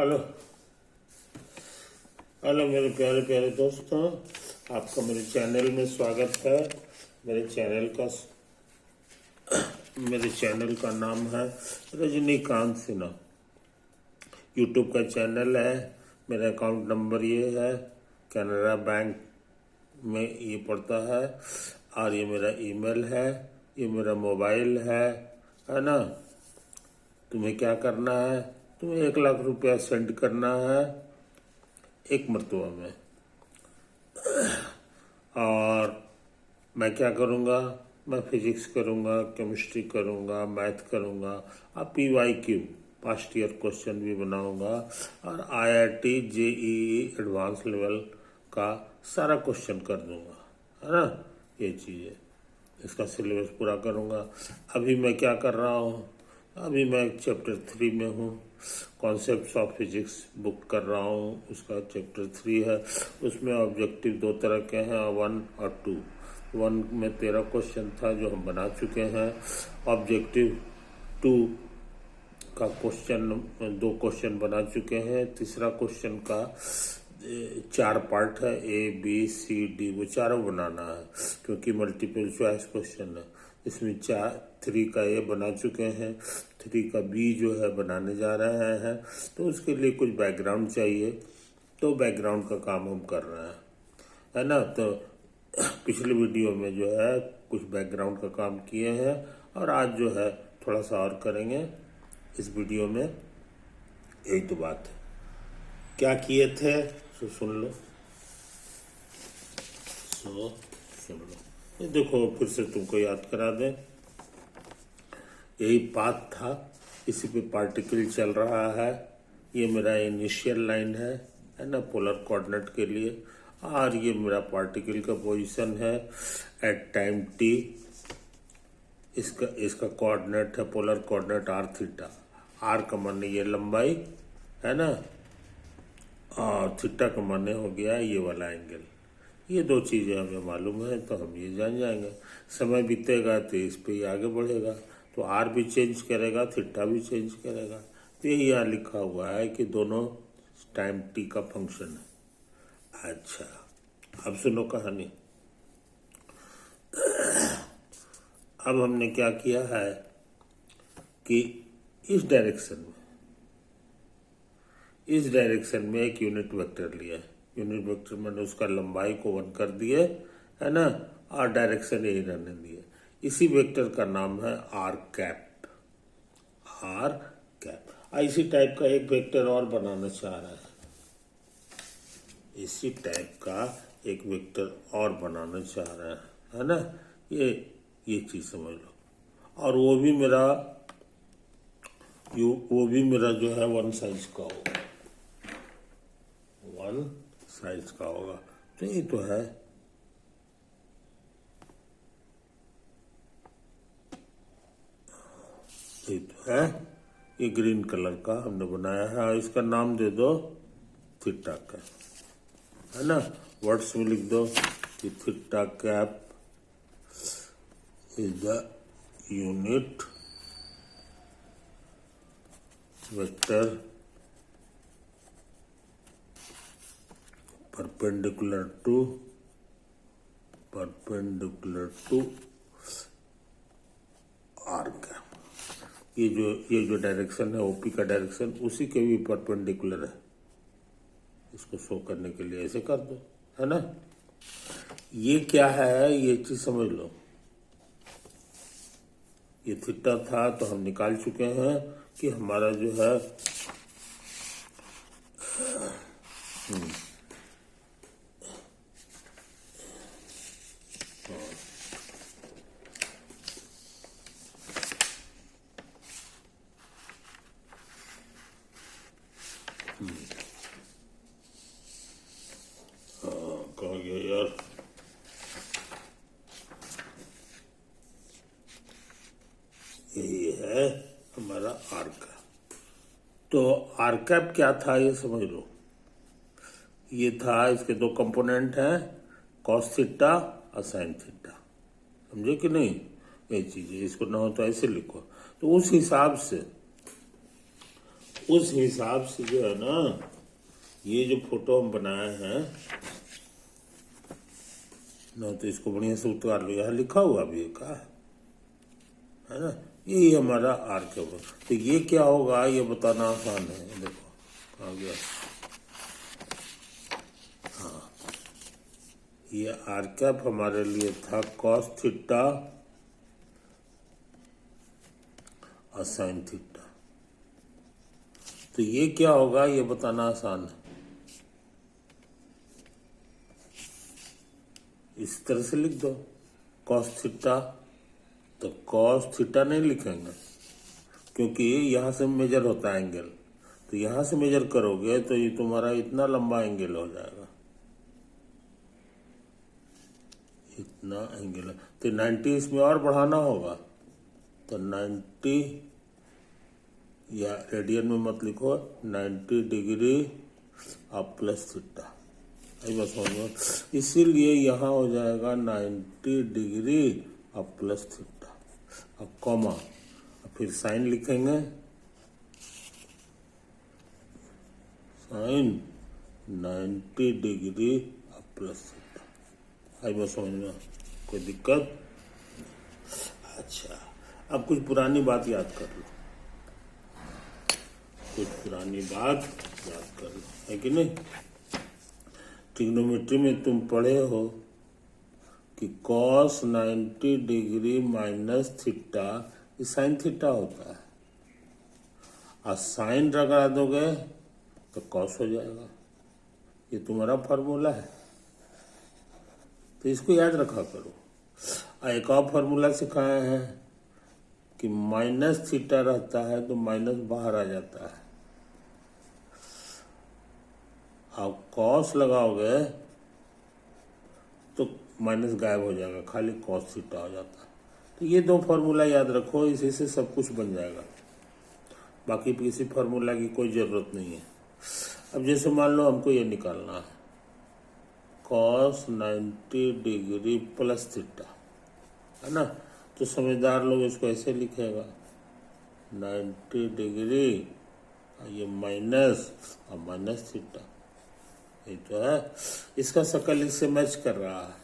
Hello hello मेरे प्यारे प्यारे दोस्तों, आपका मेरे चैनल में स्वागत है। मेरे चैनल का नाम है रजनीकांत सिन्हा। यूट्यूब का चैनल है। मेरा अकाउंट नंबर ये है, कैनरा बैंक में ये पड़ता है, और ये मेरा ईमेल है, ये मेरा मोबाइल है ना। तुम्हें क्या करना है, तुम्हें 1 लाख रुपया सेंड करना है एक मरतबा में। और मैं क्या करूँगा, मैं फिजिक्स करूँगा, केमिस्ट्री करूँगा, मैथ करूँगा, और PYQ पास्ट ईयर क्वेश्चन भी बनाऊँगा, और IIT JEE एडवांस लेवल का सारा क्वेश्चन कर दूँगा, है ना। ये चीज़ है, इसका सिलेबस पूरा करूँगा। अभी मैं क्या कर रहा हूँ, अभी मैं चैप्टर 3 में हूँ। कॉन्सेप्ट्स ऑफ फिजिक्स बुक कर रहा हूँ, उसका चैप्टर 3 है। उसमें ऑब्जेक्टिव 2 तरह के हैं, 1 और 2। 1 में 13 क्वेश्चन था जो हम बना चुके हैं। ऑब्जेक्टिव 2 का 2 क्वेश्चन बना चुके हैं। तीसरा क्वेश्चन का 4 पार्ट है, ABCD, वो चारों बनाना है क्योंकि मल्टीपल चॉइस क्वेश्चन है। इसमें 3 का A बना चुके हैं, 3 का B जो है बनाने जा रहे हैं। तो उसके लिए कुछ बैकग्राउंड चाहिए, तो बैकग्राउंड का काम हम कर रहे हैं, है ना। तो पिछले वीडियो में जो है कुछ बैकग्राउंड का काम किए हैं, और आज जो है थोड़ा सा और करेंगे इस वीडियो में। यही तो बात है, क्या किए थे तो सुन लो। ये देखो, फिर से तुमको याद करा दें। यही पाथ था, इसी पे पार्टिकल चल रहा है। ये मेरा इनिशियल लाइन है ना, पोलर कोऑर्डिनेट के लिए। और ये मेरा पार्टिकल का पोजीशन है एट टाइम t। इसका कोऑर्डिनेट है, polar coordinate r theta. r का माने ये लंबाई है ना, और थीटा का माने हो गया ये वाला एंगल। ये 2 चीज़ें हमें मालूम है, तो हम ये जान जाएंगे। समय बीतेगा तो इस पे ही आगे बढ़ेगा, तो r भी चेंज करेगा, थीटा भी चेंज करेगा। तो यही यहाँ लिखा हुआ है कि दोनों टाइम t का फंक्शन है। अच्छा, अब सुनो कहानी। अब हमने क्या किया है कि इस डायरेक्शन में एक यूनिट वेक्टर लिया है। यूनिट वेक्टर मैंने उसका लंबाई को 1 कर दिए, है ना, और डायरेक्शन यही रहने दिए। इसी वेक्टर का नाम है r कैप। इसी टाइप का एक वेक्टर और बनाना चाह रहा है, इसी टाइप का एक वेक्टर और बनाना चाह रहा है ना। ये चीज समझ लो। और वो भी मेरा जो है 1 साइज का होगा, 1 साइज का होगा। तो ये तो है, ये ग्रीन कलर का हमने बनाया है। इसका नाम दे दो थीटा का, है ना। वर्ड्स में लिख दो कि theta cap is the unit vector perpendicular to r का। ये जो डायरेक्शन है OP का डायरेक्शन, उसी के भी परपेंडिकुलर है। इसको शो करने के लिए ऐसे कर दो, है ना। ये क्या है, ये चीज समझ लो। ये थीटा था, तो हम निकाल चुके हैं कि हमारा जो है कहा गया यार, यही है हमारा आर का। तो आर कैप क्या था ये समझ लो। ये था, इसके 2 कंपोनेंट हैं, कॉस थीटा और साइन थीटा। समझे कि नहीं। ये चीज है, इसको ना हो तो ऐसे लिखो। तो उस हिसाब से उस हिसाब से जो है ना, ये जो फोटो हम बनाए हैं ना, तो इसको बढ़िया से उतार लो। यहाँ लिखा हुआ भी का है ना, यही हमारा आर कैप। तो ये क्या होगा ये बताना आसान है। देखो कहाँ गया, हाँ, ये आर कैप हमारे लिए था कॉस थीटा और साइन थीटा। तो ये क्या होगा ये बताना आसान है। इस तरह से लिख दो कॉस थीटा, तो कॉस थीटा नहीं लिखेंगे क्योंकि यहाँ से मेजर होता है एंगल। तो यहाँ से मेजर करोगे तो ये तुम्हारा इतना लंबा एंगल हो जाएगा, इतना एंगल। तो 90 इसमें और बढ़ाना होगा, तो 90 या रेडियन में मत लिखो, 90 डिग्री अब प्लस थीटा, आई बस हो गया। इसीलिए यहाँ हो जाएगा 90 डिग्री अब प्लस थीटा, अब कॉमा, फिर साइन लिखेंगे, साइन 90 डिग्री अब प्लस थीटा। आई बस समझ में, कोई दिक्कत? अच्छा, अब कुछ पुरानी बात याद कर लो, कुछ पुरानी बात याद कर लो, है कि नहीं। ट्रिग्नोमेट्री में तुम पढ़े हो कि कॉस 90 डिग्री माइनस थीटा ये साइन थीटा होता है, और साइन लगा दोगे तो कॉस हो जाएगा। ये तुम्हारा फार्मूला है, तो इसको याद रखा करो। और एक और फार्मूला सिखाया है कि माइनस थीटा रहता है तो माइनस बाहर आ जाता है, आप कॉस लगाओगे तो माइनस गायब हो जाएगा, खाली कॉस थीटा हो जाता है। तो ये दो फार्मूला याद रखो, इसी से सब कुछ बन जाएगा, बाकी किसी फार्मूला की कोई ज़रूरत नहीं है। अब जैसे मान लो हमको ये निकालना है कॉस 90 डिग्री प्लस थीटा, है ना, तो समझदार लोग इसको ऐसे लिखेगा 90 डिग्री ये माइनस और माइनस थीटा, ये तो है। इसका शकल इससे मैच कर रहा है,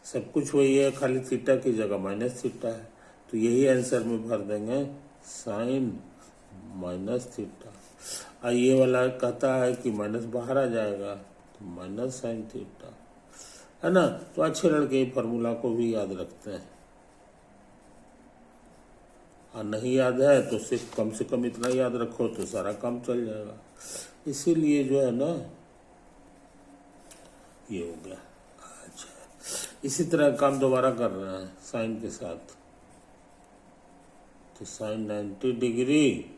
सब कुछ वही है, खाली थीटा की जगह माइनस थीटा है। तो यही आंसर में भर देंगे साइन माइनस थीटा। और ये वाला कहता है कि माइनस बाहर आ जाएगा तो माइनस साइन थीटा, है ना। तो अच्छे लड़के फार्मूला को भी याद रखते हैं, और नहीं याद है तो सिर्फ कम से कम इतना याद रखो तो सारा काम चल जाएगा। इसीलिए जो है ना ये हो गया। अच्छा, इसी तरह काम दोबारा कर रहे हैं साइन के साथ, तो साइन 90 डिग्री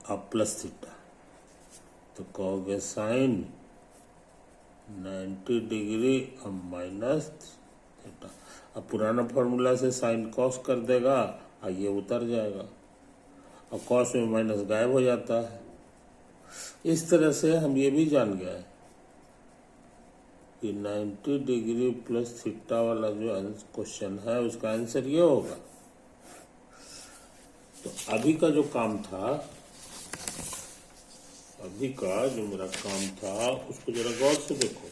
अब प्लस थीटा, तो कहोगे साइन 90 डिग्री अब माइनस थीटा। अब पुराना फॉर्मूला से साइन कॉस कर देगा और ये उतर जाएगा, और कॉस में माइनस गायब हो जाता है। इस तरह से हम ये भी जान गए कि 90 डिग्री प्लस थीटा वाला जो क्वेश्चन है उसका आंसर ये होगा। तो अभी का जो काम था, अभी का जो मेरा काम था उसको जरा गौर से देखो।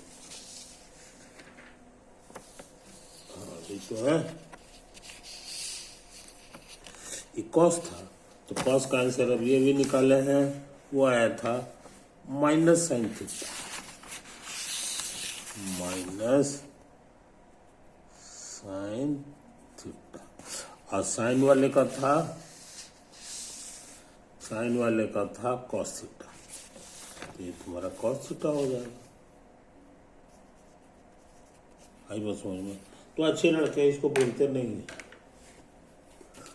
हाँ ये तो है, ये कॉस था, तो कॉस का आंसर अब ये भी निकाले हैं, वो आया था minus sine theta, minus sine theta. और साइन वाले का था, साइन वाले का था कॉस थीटा, तो ये तुम्हारा कॉस थीटा हो जाएगा। आई बस समझ में। तो अच्छे लड़के इसको बोलते नहीं है।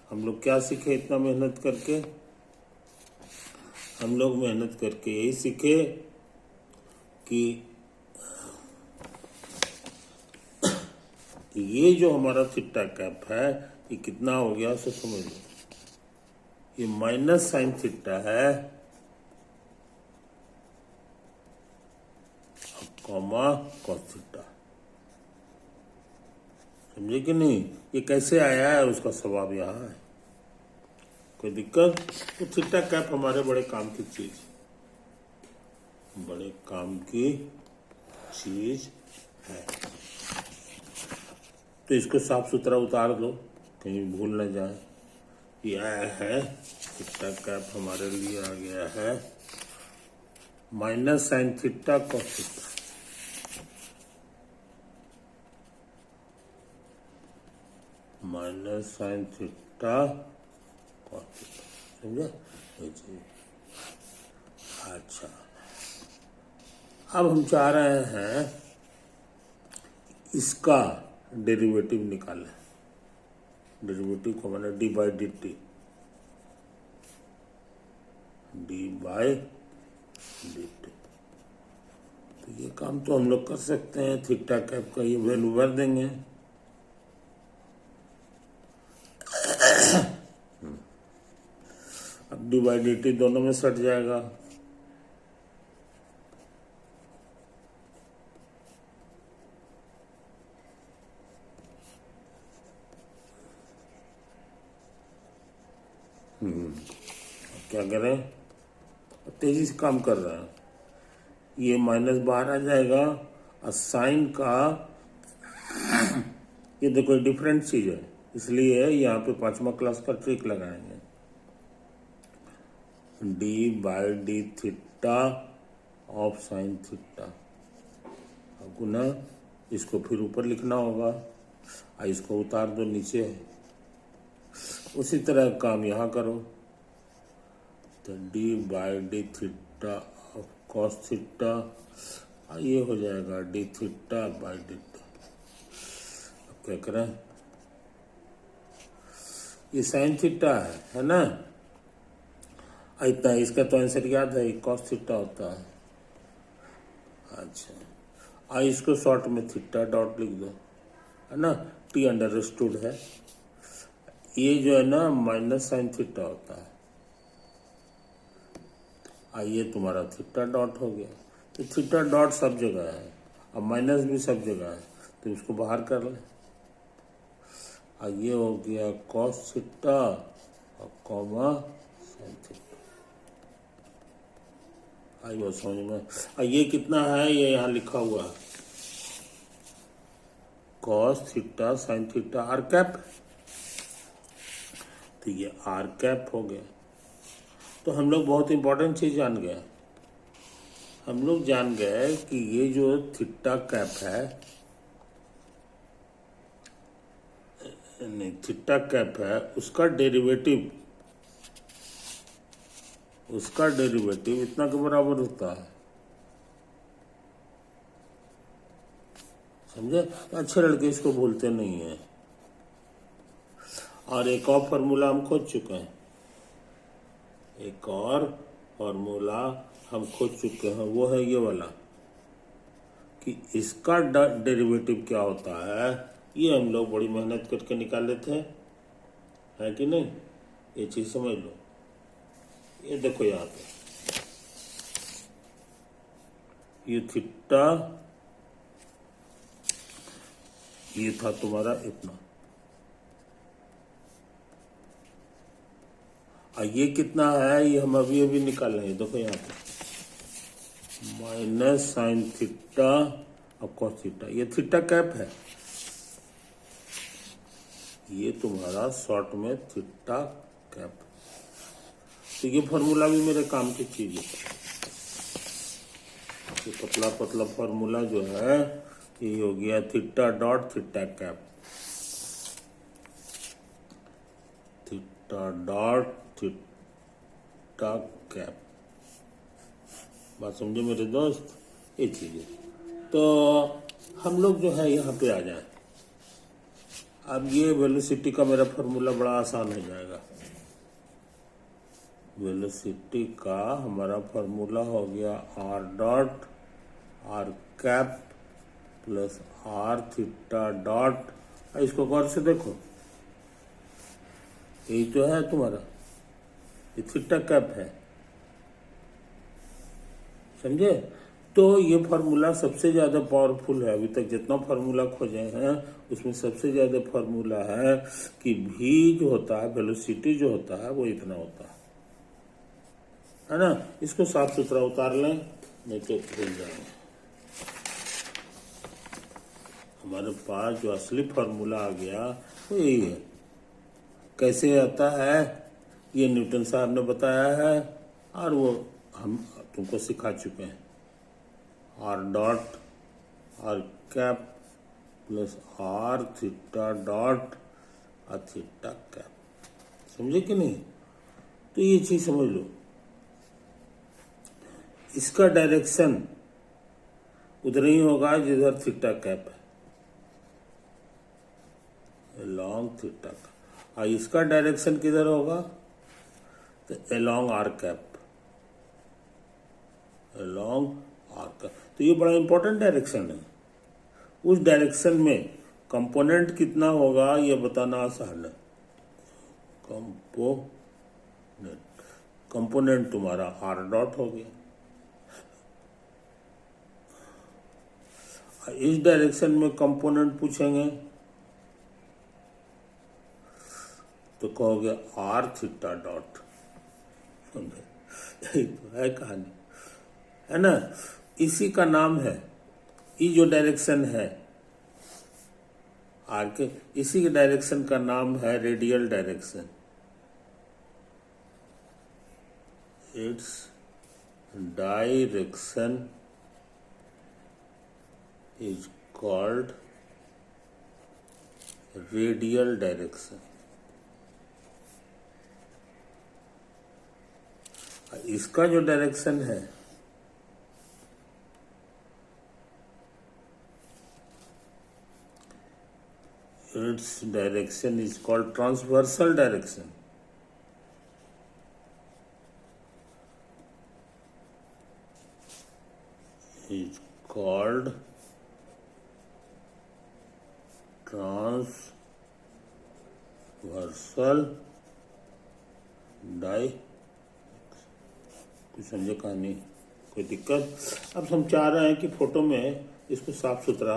हम लोग क्या सीखे इतना मेहनत करके, हम लोग मेहनत करके यही सीखे कि ये जो हमारा थीटा कैप है ये कितना हो गया उसे समझ लो। ये माइनस साइन थीटा है कॉमा कॉस थीटा, समझे कि नहीं। ये कैसे आया है उसका सवाब यहाँ है। कोई दिक्कत? तो थीटा कैप हमारे बड़े काम की चीज, बड़े काम की चीज है। तो इसको साफ सुथरा उतार दो, कहीं भूल न जाए। यह है थीटा कैप हमारे लिए आ गया है minus sine theta cos theta. Minus sine theta cos theta, समझे? अच्छा, अब हम चाह रहे हैं इसका डेरिवेटिव निकालें। डेरिवेटिव को मैंने D by D T, D by D T. तो ये काम तो हम लोग कर सकते हैं। थीटा कैप का ये वैल्यू भर देंगे। अब डी बाई डी टी दोनों में सट जाएगा। क्या करें? तेजी से काम कर रहा है। ये माइनस बाहर आ जाएगा और साइन का ये देखो डिफरेंट चीज है, इसलिए यहाँ पे 5वां क्लास का ट्रिक लगाएंगे। D by D theta of sine theta. गुना इसको फिर ऊपर लिखना होगा और इसको उतार दो नीचे। उसी तरह काम यहाँ करो। तो D by D theta of cos theta, ये हो जाएगा D theta by D T. अब क्या करें? ये साइन थीटा है ना? इतना इसका तो आंसर याद है, कॉस थीटा होता है। अच्छा, इसको शॉर्ट में थीटा डॉट लिख दो, है ना? टी अंडरस्टूड है। ये जो है ना माइनस साइन थीटा होता है। ये तुम्हारा थीटा डॉट हो गया। तो थीटा डॉट सब जगह है और माइनस भी सब जगह है, तो इसको बाहर कर ले। ये हो गया कॉस थीटा और कॉमा साइन थीटा। आई बात समझ में? ये कितना है? ये यहाँ लिखा हुआ है cos theta sine theta R cap. तो ये आर कैप हो गया। तो हम लोग बहुत इंपॉर्टेंट चीज जान गए। हम लोग जान गए कि ये जो थीटा कैप है, नहीं थीटा कैप है, उसका डेरिवेटिव इतना के बराबर होता है। समझे? अच्छे लड़के इसको भूलते नहीं है। और एक और फॉर्मूला हम खोज चुके हैं। एक और फॉर्मूला हम खोज चुके हैं, वो है ये वाला कि इसका डेरिवेटिव क्या होता है। ये हम लोग बड़ी मेहनत करके निकाल लेते हैं, है कि नहीं? ये चीज समझ लो। ये देखो यहाँ पे ये थीटा, ये था तुम्हारा इतना, ये कितना है? ये हम अभी निकाल रहे हैं। देखो यहाँ पे माइनस साइन थीटा और कॉस थीटा। ये थीटा कैप है, ये तुम्हारा शॉर्ट में थीटा कैप। तो ये फॉर्मूला भी मेरे काम की चीज है। ये पतला पतला फॉर्मूला जो है ये हो गया theta dot theta cap. Theta dot theta cap. बात समझे मेरे दोस्त? ये चीज है। तो हम लोग जो है यहाँ पे आ जाए। अब ये वेलोसिटी का मेरा फॉर्मूला बड़ा आसान हो जाएगा। वेलोसिटी का हमारा फॉर्मूला हो गया R dot R cap plus R theta dot. इसको गौर से देखो, यही तो है तुम्हारा, ये थीटा कैप है। समझे? तो ये फार्मूला सबसे ज़्यादा पावरफुल है। अभी तक जितना फार्मूला खोजे हैं उसमें सबसे ज़्यादा फार्मूला है कि v जो होता है, वेलोसिटी जो होता है, वो इतना होता है ना। इसको साफ सुथरा उतार लें, नहीं तो भूल जाएंगे। हमारे पास जो असली फार्मूला आ गया वो यही है। कैसे आता है ये न्यूटन साहब ने बताया है और वो हम तुमको सिखा चुके हैं। R dot R cap plus R theta dot R theta cap. समझे कि नहीं? तो ये चीज समझ लो, इसका डायरेक्शन उधर ही होगा जिधर थीटा कैप है, लॉन्ग थीटा का। और इसका डायरेक्शन किधर होगा? तो along are cap, along are cap. तो ये बड़ा इंपॉर्टेंट डायरेक्शन है। उस डायरेक्शन में कंपोनेंट कितना होगा ये बताना आसान है। कंपोनेंट तुम्हारा आर डॉट हो गया। इस डायरेक्शन में कंपोनेंट पूछेंगे तो कहोगे आर थीटा डॉट। समझे? तो है कहानी, है ना। इसी का नाम है, ये जो डायरेक्शन है आर के, इसी के डायरेक्शन का नाम है radial direction. Its direction is called radial direction. इसका जो डायरेक्शन है its direction is called transversal direction. Is called transversal direction. कुछ समझे कहानी? कोई दिक्कत? अब हम चाह रहे हैं कि फोटो में इसको साफ सुथरा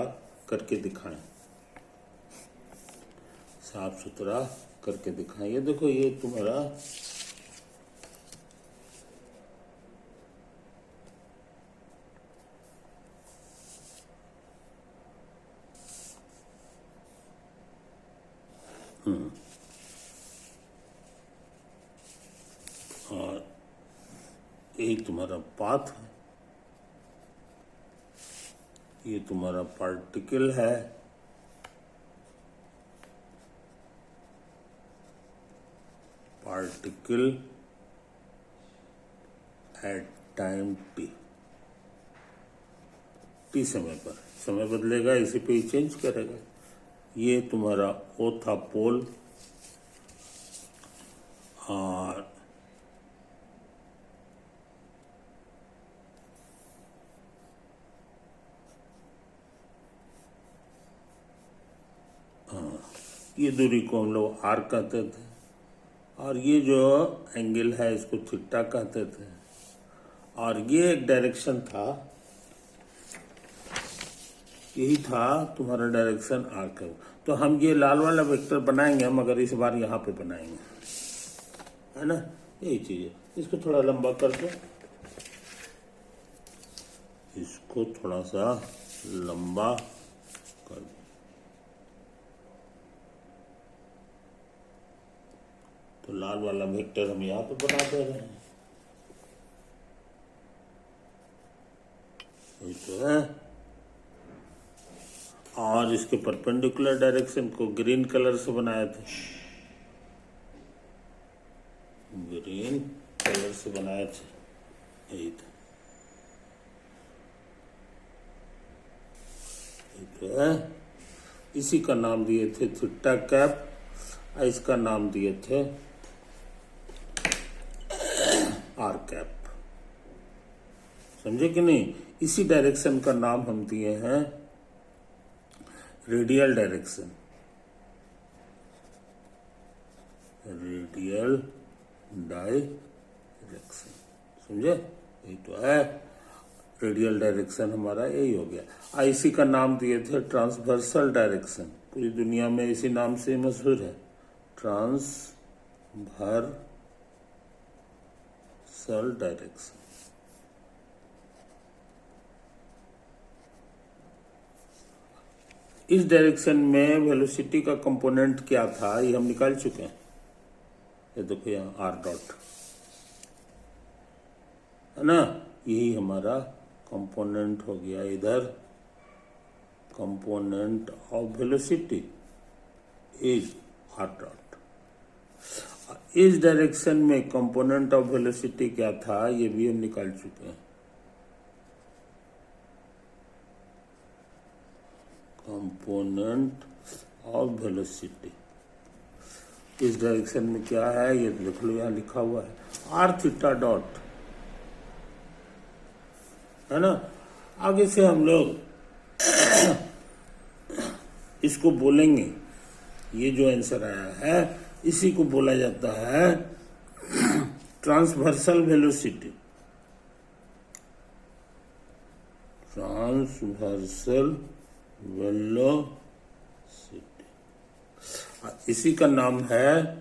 करके दिखाएं, साफ सुथरा करके दिखाएं। ये देखो, ये तुम्हारा और ये तुम्हारा पाथ है, ये तुम्हारा पार्टिकल है, पार्टिकल एट टाइम टी समय पर। समय बदलेगा इसी पे ही चेंज करेगा। ये तुम्हारा ओ था पोल, और ये दूरी को हम लोग आर कहते थे, और ये जो एंगल है इसको थीटा कहते थे। और ये एक डायरेक्शन था, यही था तुम्हारा डायरेक्शन आर का। तो हम ये लाल वाला वेक्टर बनाएंगे हम, मगर इस बार यहाँ पे बनाएंगे, है ना। यही चीज है। इसको थोड़ा लंबा कर दो, इसको थोड़ा सा लंबा कर दो। तो लाल वाला वेक्टर हम यहाँ पे बना दे रहे हैं। ये तो है। और इसके परपेंडिकुलर डायरेक्शन को ग्रीन कलर से बनाए थे, ग्रीन कलर से बनाए थे। यही था, ये तो है। इसी का नाम दिए थे थीटा कैप, इसका नाम दिए थे आर कैप। समझे कि नहीं? इसी डायरेक्शन का नाम हम दिए हैं रेडियल डायरेक्शन, रेडियल डायरेक्शन। समझे? यही तो है। रेडियल डायरेक्शन हमारा यही हो गया। आईसी का नाम दिए थे ट्रांसवर्सल डायरेक्शन, पूरी दुनिया में इसी नाम से मशहूर है, ट्रांसवर्सल डायरेक्शन। इस डायरेक्शन में वेलोसिटी का कंपोनेंट क्या था ये हम निकाल चुके हैं। ये देखो यहाँ आर डॉट है ना, यही हमारा कंपोनेंट हो गया इधर। Component of velocity is R dot. इस डायरेक्शन में कंपोनेंट ऑफ वेलोसिटी क्या था ये भी हम निकाल चुके हैं। कंपोनेंट ऑफ वेलोसिटी इस डायरेक्शन में क्या है ये देख लो, यहाँ लिखा हुआ है आर थीटा डॉट, है ना। आगे से हम लोग इसको बोलेंगे, ये जो आंसर आया है इसी को बोला जाता है ट्रांसवर्सल वेलोसिटी। ट्रांसवर्सल वेलोसिटी इसी का नाम है,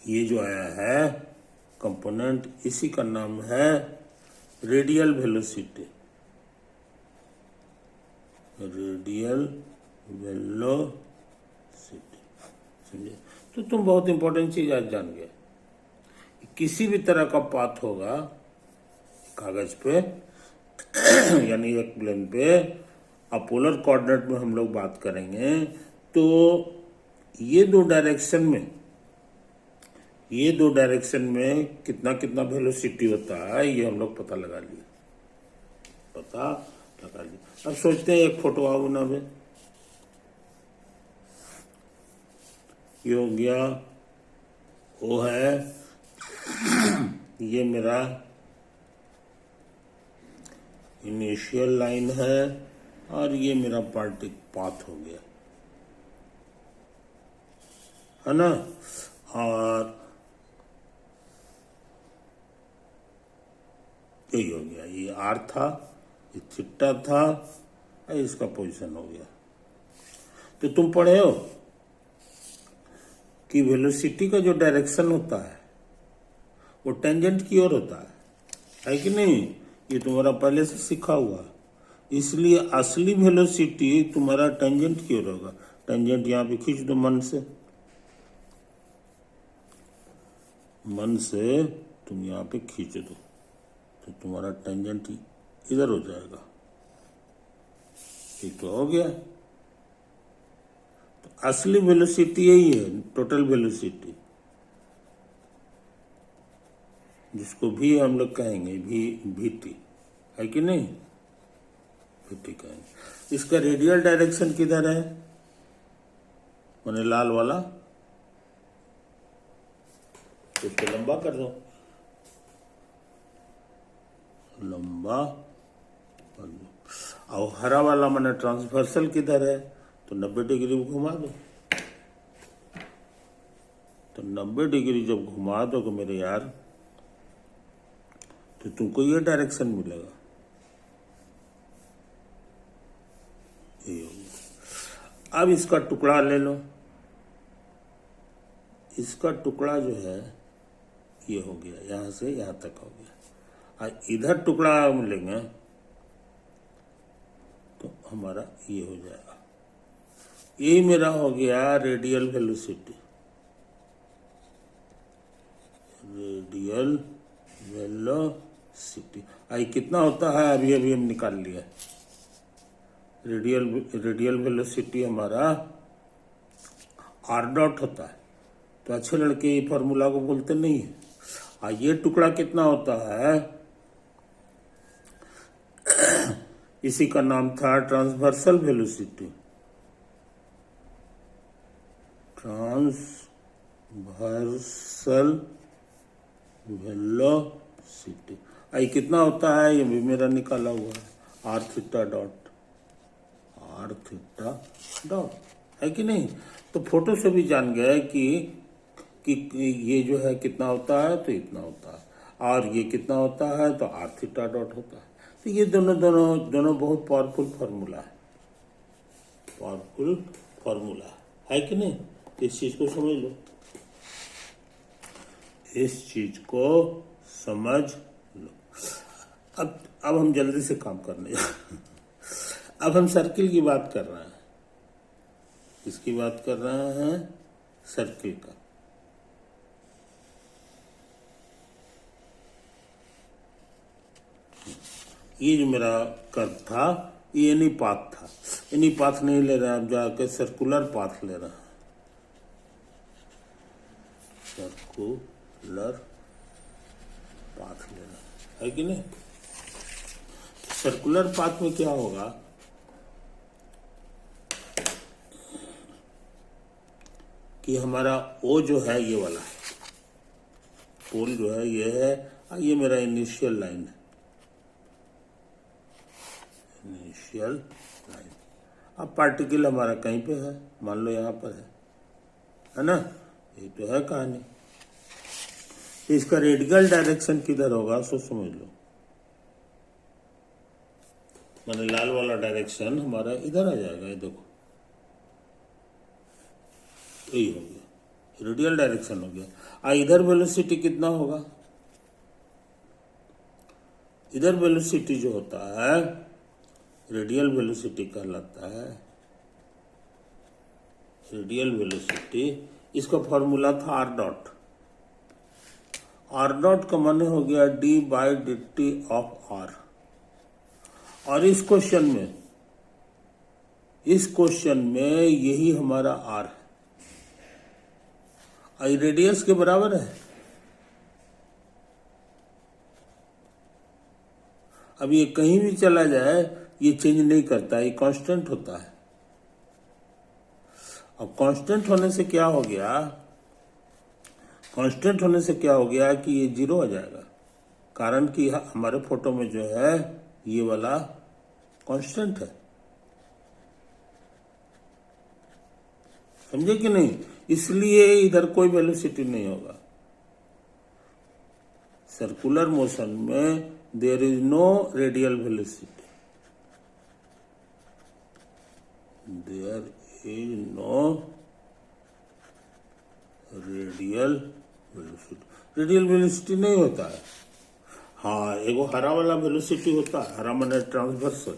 ये जो आया है कंपोनेंट इसी का नाम है रेडियल वेलोसिटी। रेडियल वेलोसिटी, समझे। तो तुम बहुत इंपॉर्टेंट चीज आज जान गए, किसी भी तरह का पाथ होगा कागज पे यानी एक प्लेन पे, अब पोलर कोऑर्डिनेट में हम लोग बात करेंगे तो ये दो डायरेक्शन में कितना कितना वेलोसिटी होता है ये हम लोग पता लगा लिया। अब सोचते हैं एक फोटो आओ ना में, ये हो गया, वो है ये मेरा इनिशियल लाइन है और ये मेरा पाथ हो गया, है ना। और यही हो गया, ये आर था, ये थीटा था, और इसका पोजीशन हो गया। तो तुम पढ़े हो कि वेलोसिटी का जो डायरेक्शन होता है वो टेंजेंट की ओर होता है कि नहीं। ये तुम्हारा पहले से सीखा हुआ, इसलिए असली वेलोसिटी तुम्हारा टेंजेंट की ओर होगा। टेंजेंट यहाँ पे खींच दो मन से तुम यहाँ पे खींच दो तो तुम्हारा टेंजेंट इधर हो जाएगा, ठीक तो हो गया। तो असली वेलोसिटी यही है, टोटल वेलोसिटी, जिसको भी हम लोग कहेंगे वीटी, है कि नहीं, वीटी कहेंगे। इसका रेडियल डायरेक्शन किधर है, मैंने लाल वाला, तो इसको लंबा कर दो, लंबा कर दो। और हरा वाला मैंने ट्रांसवर्सल किधर है, तो 90 डिग्री घुमा दो। तो 90 डिग्री जब घुमा दो तो मेरे यार, तो तुमको ये डायरेक्शन मिलेगा, ये हो गया। अब इसका टुकड़ा ले लो, इसका टुकड़ा जो है ये हो गया, यहां से यहां तक हो गया। और इधर टुकड़ा मिलेंगे तो हमारा ये हो जाएगा, ये मेरा हो गया रेडियल वेलोसिटी। रेडियल वेलोसिटी आई कितना होता है अभी हम निकाल लिया। रेडियल वेलोसिटी हमारा आर डॉट होता है, तो अच्छे लड़के ये फॉर्मूला को बोलते नहीं है। ये टुकड़ा कितना होता है, इसी का नाम था ट्रांसवर्सल वेलोसिटी। ट्रांसवर्सल वेलोसिटी आई कितना होता है ये भी मेरा निकाला हुआ है, आर थीटा डॉट, है कि नहीं। तो फोटो से भी जान गए कि ये जो है कितना होता है, तो इतना होता है। और ये कितना होता है, तो आर थीटा डॉट होता है। तो ये दोनों दोनों दोनों बहुत पावरफुल फार्मूला है, पावरफुल फार्मूला है कि नहीं। इस चीज को समझ लो, इस चीज को समझ लो। अब हम जल्दी से काम करने अब हम सर्किल की बात कर रहे हैं। किसकी बात कर रहे हैं, सर्किल का। ये जो मेरा कर्व था ये एनी पाथ था, एनी पाथ नहीं ले रहा, अब जाके सर्कुलर पाथ ले रहा है, सर्कुलर पाथ ले रहा है कि नहीं। सर्कुलर पाथ में क्या होगा कि हमारा ओ जो है ये वाला है, पोल जो है ये है, ये मेरा इनिशियल लाइन है, इनिशियल लाइन। अब पार्टिकल हमारा कहीं पे है, मान लो यहाँ पर है ना, ये तो है कहानी। इसका रेडियल डायरेक्शन किधर होगा सो समझ लो, माने लाल वाला डायरेक्शन हमारा इधर आ जाएगा, ये देखो यही हो गया, रेडियल डायरेक्शन हो गया। इधर वेलोसिटी कितना होगा, इधर वेलोसिटी जो होता है रेडियल वेलोसिटी कहलाता है, रेडियल वेलोसिटी। इसका फॉर्मूला था आर डॉट, आर डॉट का माने हो गया D by D T of R. और इस क्वेश्चन में यही हमारा आर है, आई रेडियस के बराबर है। अब ये कहीं भी चला जाए ये चेंज नहीं करता, ये कांस्टेंट होता है। अब कांस्टेंट होने से क्या हो गया, कांस्टेंट होने से क्या हो गया कि ये जीरो आ जाएगा, कारण कि हमारे फोटो में जो है ये वाला कांस्टेंट है, समझे कि नहीं। इसलिए इधर कोई वेलोसिटी नहीं होगा। सर्कुलर मोशन में there is no radial velocity, there is no radial velocity, radial velocity नहीं होता है। हाँ, एगो हरा वाला वेलोसिटी होता है, हरा माने ट्रांसवर्सल,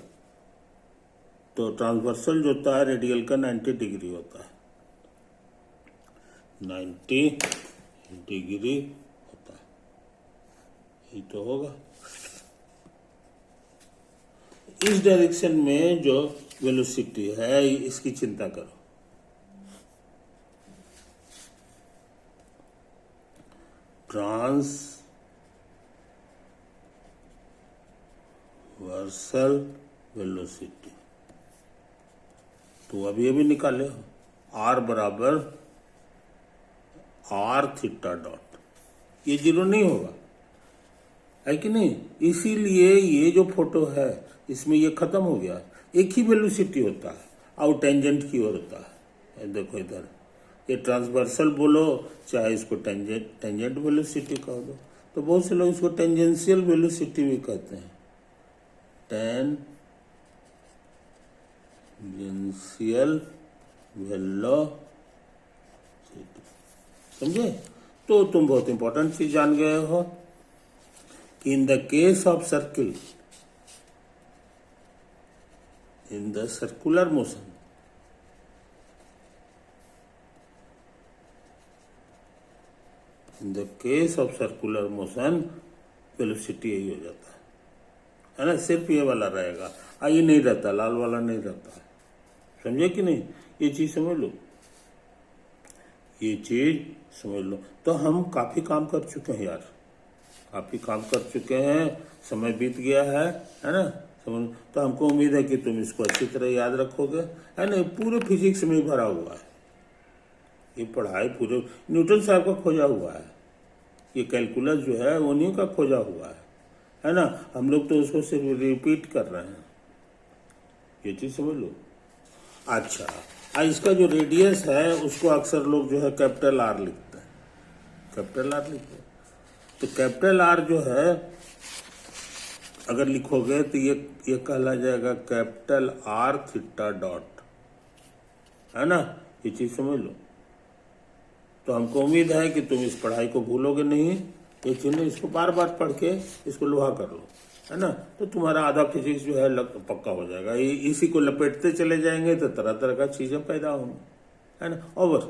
तो ट्रांसवर्सल जो होता है रेडियल का 90 डिग्री होता है, 90 डिग्री होता है, ये तो होगा। इस डायरेक्शन में जो वेलोसिटी है इसकी चिंता करो, ट्रांसवर्सल वेलोसिटी। तो अभी निकाले हो, आर बराबर आर थीटा डॉट, ये जीरो नहीं होगा, है कि नहीं। इसीलिए ये जो फोटो है इसमें ये खत्म हो गया, एक ही वेलोसिटी होता है और टेंजेंट की ओर होता है। देखो इधर ये ट्रांसवर्सल बोलो चाहे इसको टेंजेंट वेलोसिटी कह दो, तो बहुत से लोग इसको टेंजेंशियल वेलोसिटी भी कहते हैं, टेंजेंशियल वेलोसिटी, समझे। तो तुम बहुत इंपॉर्टेंट चीज जान गए हो कि in the case of circle, in the circular motion, in the case of circular motion velocity यही हो जाता है ना, सिर्फ ये वाला रहेगा, ये नहीं रहता, लाल वाला नहीं रहता है, समझे कि नहीं। ये चीज समझ लो, ये चीज समझ लो। तो हम काफी काम कर चुके हैं यार, काफी काम कर चुके हैं, समय बीत गया है ना, समझ। तो हमको उम्मीद है कि तुम इसको अच्छी तरह याद रखोगे, है ना। पूरे फिजिक्स में भरा हुआ है ये पढ़ाई, पूरे न्यूटन साहब का खोजा हुआ है, ये कैलकुलस जो है उन्हीं का खोजा हुआ है ना। हम लोग तो उसको सिर्फ रिपीट कर रहे हैं, ये चीज समझ लो। अच्छा, इसका जो रेडियस है उसको अक्सर लोग जो है कैपिटल आर लिखते हैं, कैपिटल आर लिखते हैं। तो कैपिटल आर जो है अगर लिखोगे तो ये कहला जाएगा कैपिटल आर थीटा डॉट, है ना, ये चीज समझ लो। तो हमको उम्मीद है कि तुम इस पढ़ाई को भूलोगे नहीं, ये चिन्ह इसको बार बार पढ़ के इसको लोहा कर लो, है ना, तो तुम्हारा आधा फिजिक्स जो है पक्का हो जाएगा। इसी को लपेटते चले जाएंगे तो तरह तरह का चीजें पैदा होंगी, है ना। और बस